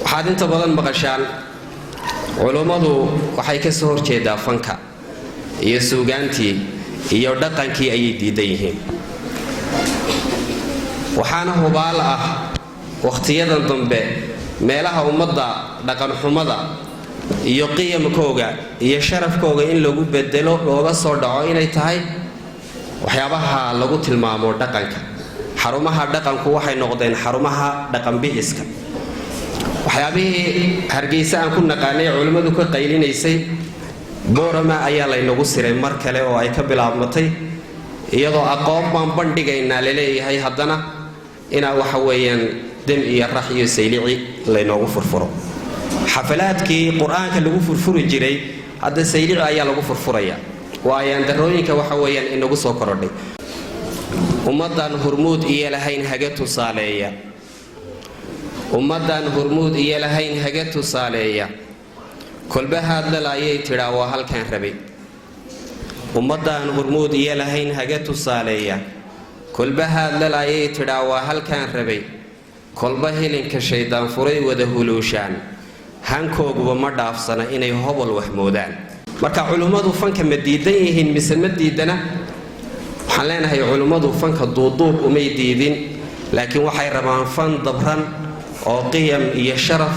waxaad inta badan maqashaan culimadu waxay ka soo horjeedaa fanka iyo suugaantii iyo dhaqankii ay diidan yihiin waxaana hubaal ah waqtiyadan dambe meelaha ummadda dhaqan xumada iyo qiyamkooga iyo sharafkooga in lagu bedelo looga soo dhaco inay tahay waxyaabaha lagu tilmaamo dhaqanka xarumaha dhaqanku waxay noqdeen xarumaha dhaqan bixiska waxyaabihii Hargeysa aan ku naqaanay culimadu ka qaylinaysay boorama ayaa la inagu siray mar kale oo ay ka bilaabmatay iyadoo aqoon baan bandhigaynaa leeyahay haddana ina waxa weeyaan dam iyo rax iyo saylici la inoogu furfuro xafalaadkii quraanka lagu furfuri jiray hadda saylici ayaa lagu furfuraya waayaan darooyinka waxa weeyaan inagu soo korodhay ummadan hormuud iyo lahayn haga tusaaleeya ummadan hormuud iyo lahayn haga tusaaleeya kolba hadlaayay tiraa waa halkan rabay ummadan hormuud iyo lahayn haga tusaaleeya kolba hadlaayay tiraa waa halkan rabay kolba helinka shaydaan furay wada huluushaan hankooguba ma dhaafsana inay hobol wax moodaan marka culimadu fanka ma diidan yihiin mise ma diidana waxaan leenahay culimadu fanka duuduub uma diidin laakiin waxay rabaan fan dabran oo qiyam iyo sharaf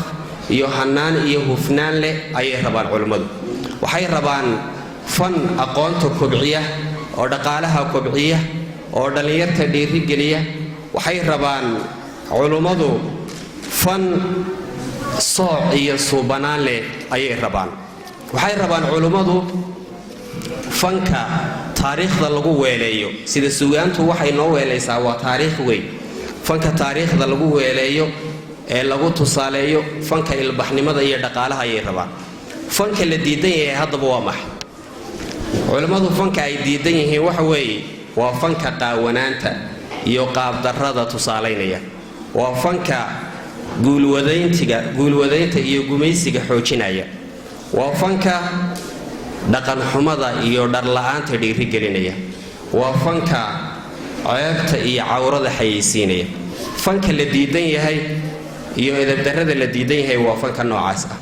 iyo hanaan iyo hufnaan leh ayay rabaan culimadu waxay rabaan fan aqoonta kobciya oo dhaqaalaha kobciya oo dhalinyarta dhiiri geliya waxay rabaan culimadu fan sooc iyo suubanaan leh ayay rabaan waxay rabaan culimadu fanka taariikhda lagu weeleeyo sida suugaantu waxay noo weelaysaa waa taariikh weyn fanka taariikhda lagu weeleeyo ee lagu tusaaleeyo fanka ilbaxnimada iyo dhaqaalaha ayay rabaan fanka la diidan yahay haddaba waa maxay culimadu fanka ay diidan yihiin waxa weeye waa fanka qaawanaanta iyo qaabdarrada tusaaleynaya waa fanka guulwadaynta iyo gumaysiga xoojinaya waa fanka dhaqan xumada iyo dharla'aanta dhiiri gelinaya waa fanka ceebta iyo cawrada xayeysiinaya fanka la diidan yahay iyo edeb darrada la diidan yahay waa fanka noocaas ah